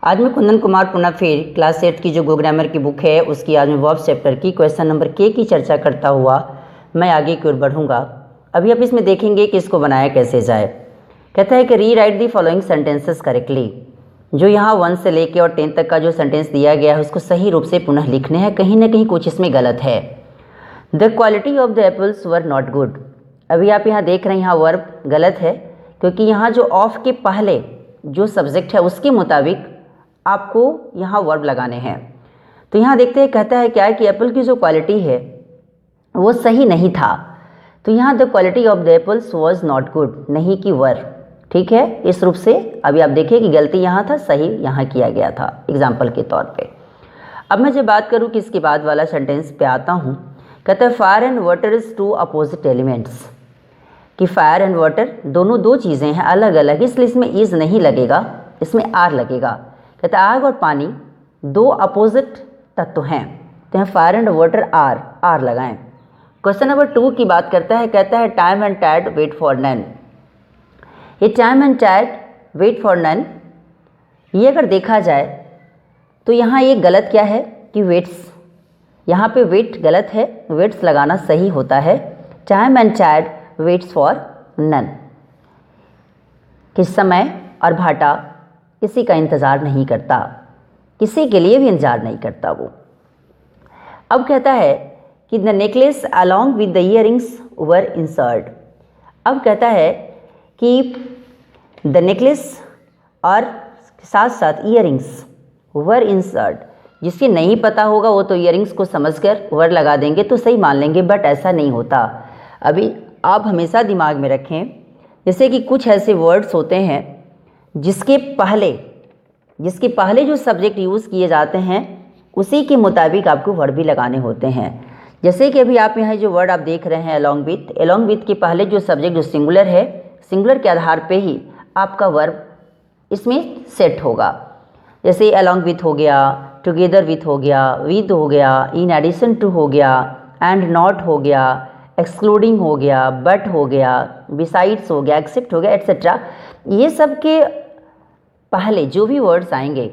आज मैं कुंदन कुमार पुनः फिर क्लास 8 की जो गो ग्रामर की बुक है उसकी आज मैं वर्ब चैप्टर की क्वेश्चन नंबर के की चर्चा करता हुआ मैं आगे की ओर बढ़ूँगा। अभी आप इसमें देखेंगे कि इसको बनाया कैसे जाए। कहता है कि री right the following sentences correctly. जो यहाँ 1 से लेके और 10 तक का जो सेंटेंस दिया गया है उसको सही रूप से पुनः लिखने हैं, कहीं ना कहीं कुछ इसमें गलत है। The quality of the apples were not good. अभी आप यहाँ देख रहे हैं यहाँ वर्ब गलत है, क्योंकि यहाँ जो ऑफ के पहले जो सब्जेक्ट है उसके मुताबिक आपको यहाँ वर्ब लगाने हैं। तो यहाँ देखते हैं, कहता है क्या है कि एप्पल की जो क्वालिटी है वो सही नहीं था। तो यहाँ the quality of the apples was not good, नहीं कि वर। ठीक है, इस रूप से अभी आप देखिए कि गलती यहाँ था, सही यहाँ किया गया था एग्जाम्पल के तौर पे। अब मैं जब बात करूँ कि इसके बाद वाला सेंटेंस पे आता हूँ, कहता है fire and water is two opposite elements. कि फायर एंड वाटर दोनों दो चीज़ें हैं अलग अलग, इसलिए इसमें इज नहीं लगेगा, इसमें आर लगेगा। कहता है आग और पानी दो अपोजिट तत्व हैं, तो यहाँ फायर एंड वाटर आर लगाएं। क्वेश्चन नंबर 2 की बात करता है, कहता है time and tide wait for none. ये time and tide wait for none, ये अगर देखा जाए तो यहाँ ये गलत क्या है कि वेट्स, यहाँ पे वेट गलत है, वेट्स लगाना सही होता है। Time and tide waits for none, कि समय और भाटा किसी का इंतज़ार नहीं करता, किसी के लिए भी इंतज़ार नहीं करता वो। अब कहता है कि the necklace along with the earrings were insert. अब कहता है कि द नेकलेस और साथ साथ ईयरिंग्स वर इंसर्ट। जिसकी नहीं पता होगा वो तो ईयरिंग्स को समझकर वर लगा देंगे तो सही मान लेंगे, बट ऐसा नहीं होता। अभी आप हमेशा दिमाग में रखें, जैसे कि कुछ ऐसे वर्ड्स होते हैं जिसके पहले जो सब्जेक्ट यूज़ किए जाते हैं उसी के मुताबिक आपको वर्ड भी लगाने होते हैं। जैसे कि अभी आप यहाँ जो वर्ड आप देख रहे हैं अलॉन्ग विथ के पहले जो सब्जेक्ट जो सिंगुलर है, सिंगुलर के आधार पे ही आपका वर्ब इसमें सेट होगा। जैसे अलॉन्ग विथ हो गया, टुगेदर विथ हो गया, विद हो गया, इन एडिशन टू हो गया, एंड नॉट हो गया, एक्सक्लूडिंग हो गया, बट हो गया, बिसाइड्स हो गया, एक्सेप्ट हो गया, एट्सेट्रा। ये सब के पहले जो भी वर्ड्स आएंगे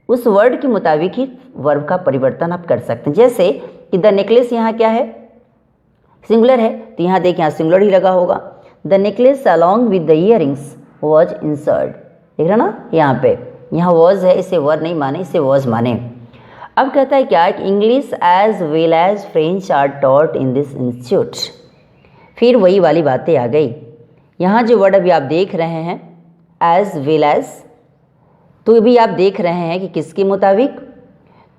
उस वर्ड के मुताबिक ही वर्ब का परिवर्तन आप कर सकते हैं। जैसे कि द नेकलेस यहाँ क्या है, सिंगुलर है, तो यहाँ देखिए यहाँ सिंगुलर ही लगा होगा। The necklace along with the earrings was insert, देख रहे ना यहाँ पे, यहाँ वॉज है, इसे वर नहीं माने, इसे वॉज माने। अब कहता है क्या कि English as well as French are taught in this institute. फिर वही वाली बातें आ गई। यहाँ जो वर्ड अभी आप देख रहे हैं एज वेल एज, तो भी आप देख रहे हैं कि किसके मुताबिक,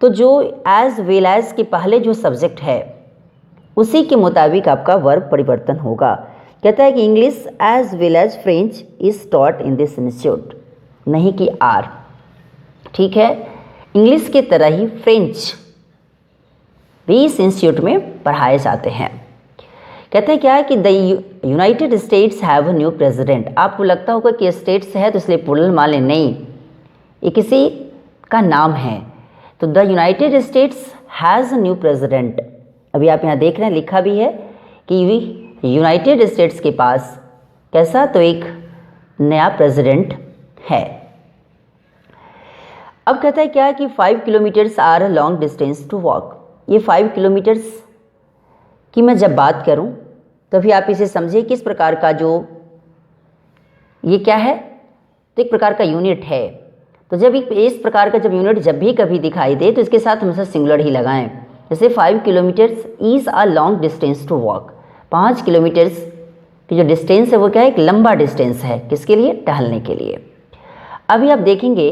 तो जो एज वेल एज के पहले जो सब्जेक्ट है उसी के मुताबिक आपका वर्ब परिवर्तन होगा। कहता है कि English as well as French is taught in this institute, नहीं कि आर। ठीक है, इंग्लिश के तरह ही फ्रेंच भी इस इंस्टीट्यूट में पढ़ाए जाते हैं। कहते हैं क्या है कि the United states have a new president. आपको लगता होगा कि स्टेट्स है तो इसलिए प्लूरल मान लें, नहीं, ये किसी का नाम है। तो the United states has a new president. अभी आप यहाँ देख रहे हैं लिखा भी है कि यूनाइटेड स्टेट्स के पास कैसा, तो एक नया प्रेसिडेंट है। अब कहता है क्या कि 5 kilometres are a long distance to walk. ये 5 किलोमीटर्स की मैं जब बात करूं तो भी आप इसे समझिए किस प्रकार का जो ये क्या है, तो एक प्रकार का यूनिट है। तो जब इस प्रकार का जब यूनिट जब भी कभी दिखाई दे तो इसके साथ हमेशा सिंगुलर ही लगाएं। जैसे 5 kilometres is a long distance to walk. 5 kilometres की जो डिस्टेंस है वो क्या है, एक लंबा डिस्टेंस है, किसके लिए, टहलने के लिए। अभी आप देखेंगे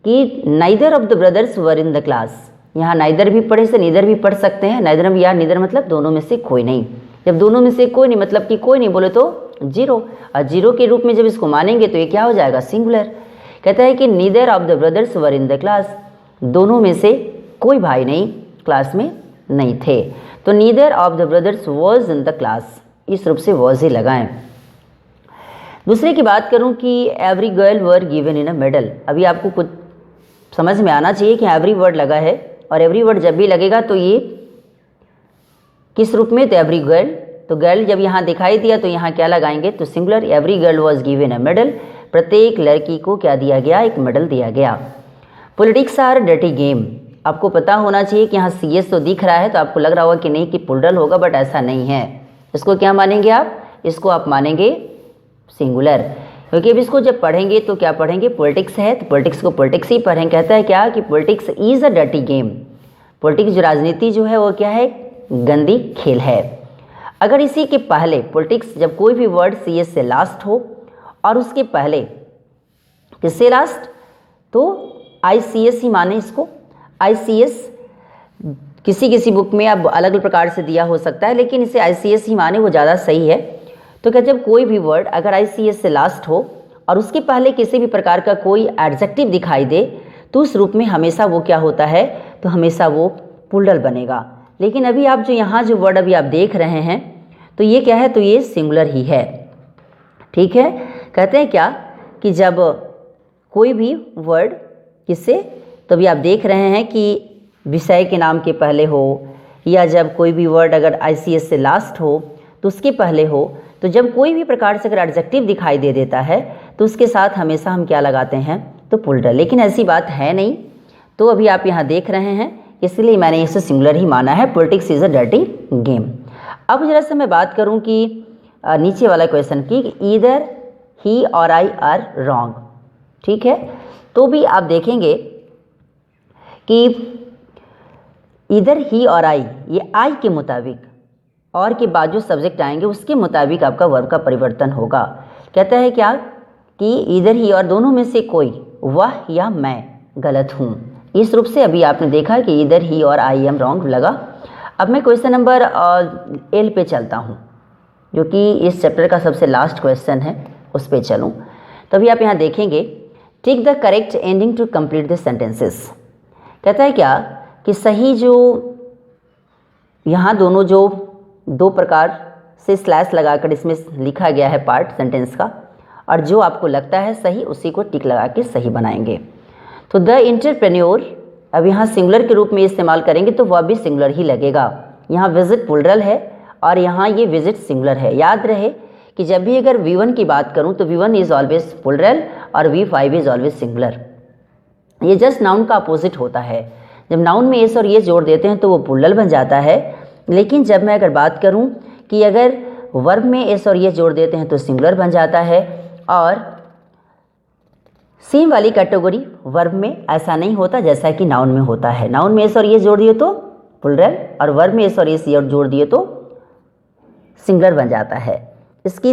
कि neither of the brothers were in the class. यहाँ नाइदर भी पढ़े से नीदर भी पढ़ सकते हैं। नाइदर या नीदर मतलब दोनों में से कोई नहीं। जब दोनों में से कोई नहीं मतलब कि कोई नहीं बोले तो जीरो, और जीरो के रूप में जब इसको मानेंगे तो ये क्या हो जाएगा, सिंगुलर। कहता है कि neither of the brothers were in the class, दोनों में से कोई भाई नहीं क्लास में नहीं थे। तो neither of the brothers was in the class, इस रूप से वॉज ही लगाएं। दूसरे की बात करूं कि every girl were given in a medal. अभी आपको कुछ समझ में आना चाहिए कि एवरी वर्ड लगा है, और एवरी वर्ड जब भी लगेगा तो ये किस रूप में, तो एवरी गर्ल। तो गर्ल जब यहाँ दिखाई दिया तो यहाँ क्या लगाएंगे, तो singular. Every girl was given a medal, प्रत्येक लड़की को क्या दिया गया, एक मेडल दिया गया। Politics are dirty game. आपको पता होना चाहिए कि यहाँ सी एस तो दिख रहा है तो आपको लग रहा होगा कि नहीं कि प्लूरल होगा, बट ऐसा नहीं है। इसको क्या मानेंगे आप? इसको आप मानेंगे सिंगुलर, क्योंकि अब इसको जब पढ़ेंगे तो क्या पढ़ेंगे? पॉलिटिक्स है तो पॉलिटिक्स को पॉलिटिक्स ही पढ़ेंगे। कहता है क्या कि politics is a dirty game. Politics जो राजनीति जो है वो क्या है? गंदी खेल है। अगर इसी के पहले पॉलिटिक्स जब कोई भी वर्ड सी एस से लास्ट हो और उसके पहले किससे लास्ट? तो आई सी एस ही माने इसको। आई सी एस किसी किसी बुक में अब अलग अलग प्रकार से दिया हो सकता है, लेकिन इसे आई सी एस ही माने, वो ज़्यादा सही है। तो क्या जब कोई भी वर्ड अगर आई सी एस से लास्ट हो और उसके पहले किसी भी प्रकार का कोई एडजेक्टिव दिखाई दे तो उस रूप में हमेशा वो क्या होता है? तो हमेशा वो प्लूरल बनेगा। लेकिन अभी आप जो यहाँ जो वर्ड अभी आप देख रहे हैं तो ये क्या है? तो ये सिंगुलर ही है। ठीक है। कहते हैं क्या कि जब कोई भी वर्ड किससे, तो अभी आप देख रहे हैं कि विषय के नाम के पहले हो, या जब कोई भी वर्ड अगर आई सी एस से लास्ट हो तो उसके पहले हो, तो जब कोई भी प्रकार से अगर एडजेक्टिव दिखाई दे देता है तो उसके साथ हमेशा हम क्या लगाते हैं? तो प्लूरल। लेकिन ऐसी बात है नहीं, तो अभी आप यहाँ देख रहे हैं, इसलिए मैंने इसे सिंगुलर ही माना है। Politics is a dirty game. अब जरा से मैं बात करूँ कि नीचे वाला क्वेश्चन की, ईदर ही और आई आर रॉन्ग। ठीक है, तो भी आप देखेंगे कि इधर ही और आई, ये आई के मुताबिक और के बाद जो सब्जेक्ट आएंगे उसके मुताबिक आपका वर्ब का परिवर्तन होगा। कहता है क्या कि इधर ही और दोनों में से कोई, वह या मैं गलत हूँ। इस रूप से अभी आपने देखा कि इधर ही और आई एम रॉन्ग लगा। अब मैं क्वेश्चन नंबर एल पे चलता हूँ, जो कि इस चैप्टर का सबसे लास्ट क्वेश्चन है, उस पे चलूँ। तभी आप यहाँ देखेंगे, take the correct ending to complete the sentences. कहता है क्या कि सही जो यहाँ दोनों जो दो प्रकार से स्लैश लगाकर इसमें लिखा गया है पार्ट सेंटेंस का, और जो आपको लगता है सही उसी को टिक लगा के सही बनाएंगे। तो द एंटरप्रेन्योर अब यहाँ सिंगुलर के रूप में इस्तेमाल करेंगे तो वह भी सिंगुलर ही लगेगा। यहाँ विजिट प्लूरल है और यहाँ ये विजिट सिंगुलर है। याद रहे कि जब भी अगर V1 की बात करूँ तो V1 इज़ ऑलवेज प्लूरल और V5 इज़ ऑलवेज सिंगुलर। ये जस्ट नाउन का अपोजिट होता है। जब नाउन में एस और ये जोड़ देते हैं तो वो प्लूरल बन जाता है, लेकिन जब मैं अगर बात करूं कि अगर वर्ब में एस और ये जोड़ देते हैं तो सिंगुलर बन जाता है। और सेम वाली कैटेगरी वर्ब में ऐसा नहीं होता जैसा कि नाउन में होता है। नाउन में एस और ये जोड़ दिए तो प्लूरल, और वर्ब में एस और ये जोड़ दिए तो सिंगुलर बन जाता है। इसकी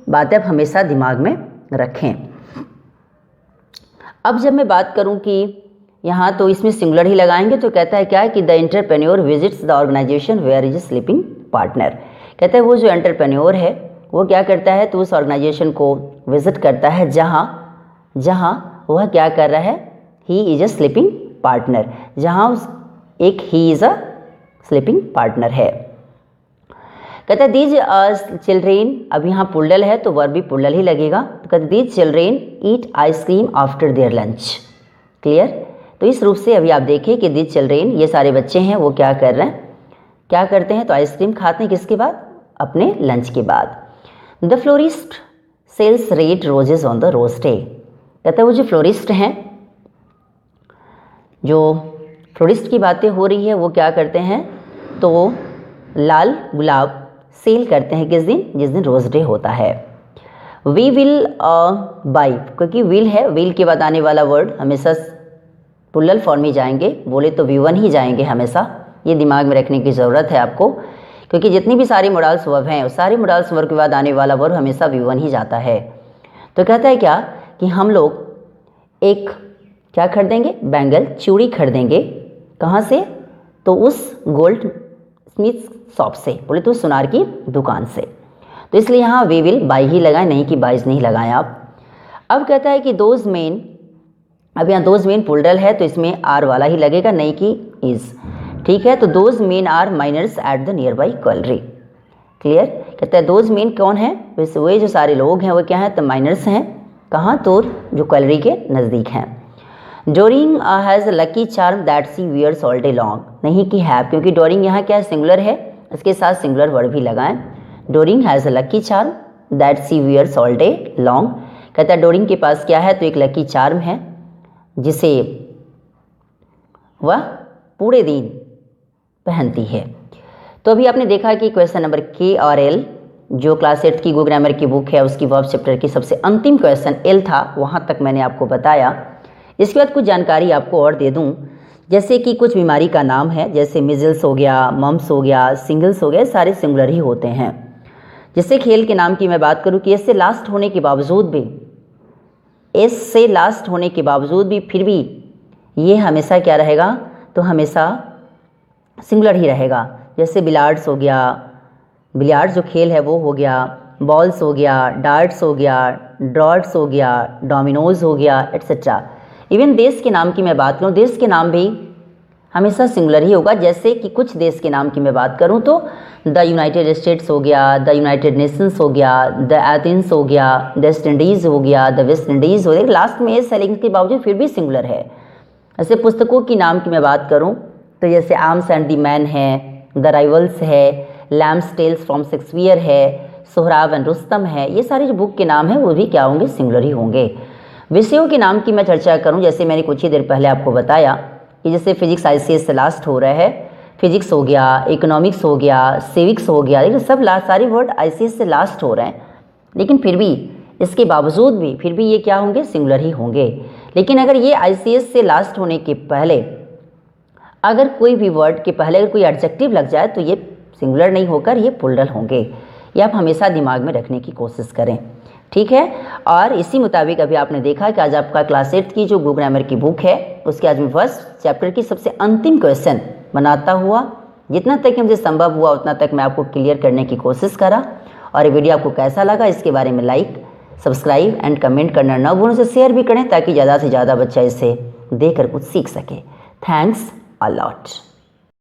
बातें आप हमेशा दिमाग में रखें। अब जब मैं बात करूं कि यहाँ तो इसमें सिंगुलर ही लगाएंगे, तो कहता है क्या है कि the entrepreneur visits the organisation where is sleeping partner. कहता है वो जो एंटरप्रेन्योर है वो क्या करता है? तो उस ऑर्गेनाइजेशन को विजिट करता है जहाँ वह क्या कर रहा है? He is a sleeping partner, जहाँ एक he is a sleeping partner है। कहता है दीज चिल्ड्रेन, अब यहाँ प्लूरल है तो वर्ब भी प्लूरल ही लगेगा। तो कहते these children eat ice cream after their lunch. Clear? तो इस रूप से अभी आप देखिए कि दीज चिल्ड्रेन, ये सारे बच्चे हैं वो क्या कर रहे हैं? क्या करते हैं? तो आइसक्रीम खाते हैं किसके बाद? अपने लंच के बाद। The florist sells red roses on the rose day. कहता है वो जो फ्लोरिस्ट हैं, जो फ्लोरिस्ट की बातें हो रही है, वो क्या करते हैं? तो लाल गुलाब सेल करते हैं किस दिन? जिस दिन रोज डे होता है। वी विल बाई, क्योंकि विल है, विल के बाद आने वाला वर्ड हमेशा प्लूरल फॉर्म में जाएंगे, बोले तो V1 ही जाएंगे हमेशा। ये दिमाग में रखने की ज़रूरत है आपको, क्योंकि जितनी भी सारी मोडाल्स वर्ब हैं उस सारे मोडाल्स वर्ब के बाद आने वाला वर्ब हमेशा V1 ही जाता है। तो कहता है क्या कि हम लोग एक क्या खरीदेंगे? बैंगल, चूड़ी खरीदेंगे। कहाँ से? तो उस गोल्ड स्मिथ शॉप से, बोले तो सुनार की दुकान से। तो इसलिए यहाँ वी विल बाई ही लगाएं, नहीं कि बाइज नहीं लगाएं आप। अब कहता है कि दोज मेन, अब यहाँ दोज मेन प्लूरल है तो इसमें आर वाला ही लगेगा, नहीं कि इज। ठीक है, तो those men are miners at the nearby quarry. Clear? कहता है दोज मेन कौन है? वैसे वही जो सारे लोग हैं वो क्या है? तो माइनर्स हैं। कहाँ? तो जो क्वैलरी के नज़दीक हैं। Doreen has a lucky charm that she wears all day long, नहीं कि हैव, क्योंकि डोरिंग यहाँ क्या है? सिंगुलर है, इसके साथ सिंगुलर वर्ड भी लगाएं। Doreen has a lucky charm that she wears all day long. कहता है डोरिंग के पास क्या है? तो एक लकी चार्म है जिसे वह पूरे दिन पहनती है। तो अभी आपने देखा कि क्वेश्चन नंबर के और एल जो क्लास 8 की गो ग्रामर की बुक है उसकी वर्ब चैप्टर की सबसे अंतिम क्वेश्चन एल था, वहाँ तक मैंने आपको बताया। इसके बाद कुछ जानकारी आपको और दे दूँ, जैसे कि कुछ बीमारी का नाम है, जैसे मिजल्स हो गया, मम्स हो गया, सिंगल्स हो गया, सारे सिंगुलर ही होते हैं। जैसे खेल के नाम की मैं बात करूँ कि एस से लास्ट होने के बावजूद भी फिर भी ये हमेशा क्या रहेगा, तो हमेशा सिंगुलर ही रहेगा। जैसे बिलियार्ड्स हो गया, बिलियार्ड्स जो खेल है वो हो गया, बॉल्स हो गया, डार्ट्स हो गया, ड्रॉट्स हो गया, डोमिनोज हो गया, एट्सेट्रा। इवन देश के नाम की मैं बात करूँ, देश के नाम भी हमेशा सिंगुलर ही होगा। जैसे कि कुछ देश के नाम की मैं बात करूँ तो द यूनाइटेड स्टेट्स हो गया, द यूनाइटेड नेशंस हो गया, द एथेंस हो गया, द वेस्ट इंडीज़ हो गया, द वेस्ट इंडीज़ हो गया। लास्ट में एस है के बावजूद फिर भी सिंगुलर है। ऐसे पुस्तकों की नाम की मैं बात करूँ तो जैसे आर्म्स एंड द मैन है, द राइवल्स है, लैम्स टेल्स फ्रॉम शेक्सपियर है, सोहराब एंड रुस्तम है। ये सारे जो बुक के नाम हैं वो भी क्या होंगे, सिंगुलर ही होंगे। विषयों के नाम की मैं चर्चा करूं, जैसे मैंने कुछ ही देर पहले आपको बताया कि जैसे फिजिक्स ICS से लास्ट हो रहा है, फिजिक्स हो गया, इकोनॉमिक्स हो गया, सिविक्स हो गया, लेकिन सब सारे वर्ड ICS से लास्ट हो रहे हैं, लेकिन फिर भी इसके बावजूद भी फिर भी ये क्या होंगे, सिंगुलर ही होंगे। लेकिन अगर ये ICS से लास्ट होने के पहले अगर कोई भी वर्ड के पहले अगर कोई एडजेक्टिव लग जाए तो ये सिंगुलर नहीं होकर ये प्लूरल होंगे। ये आप हमेशा दिमाग में रखने की कोशिश करें, ठीक है। और इसी मुताबिक अभी आपने देखा कि आज आपका क्लास 8 की जो गो ग्रामर की बुक है उसके आज मैं फर्स्ट चैप्टर की सबसे अंतिम क्वेश्चन बनाता हुआ जितना तक मुझे संभव हुआ उतना तक मैं आपको क्लियर करने की कोशिश करा। और ये वीडियो आपको कैसा लगा इसके बारे में लाइक, सब्सक्राइब एंड कमेंट करना न भूलें, से शेयर भी करें ताकि ज़्यादा से ज़्यादा बच्चा इसे देखकर कुछ सीख सके। Thanks a lot.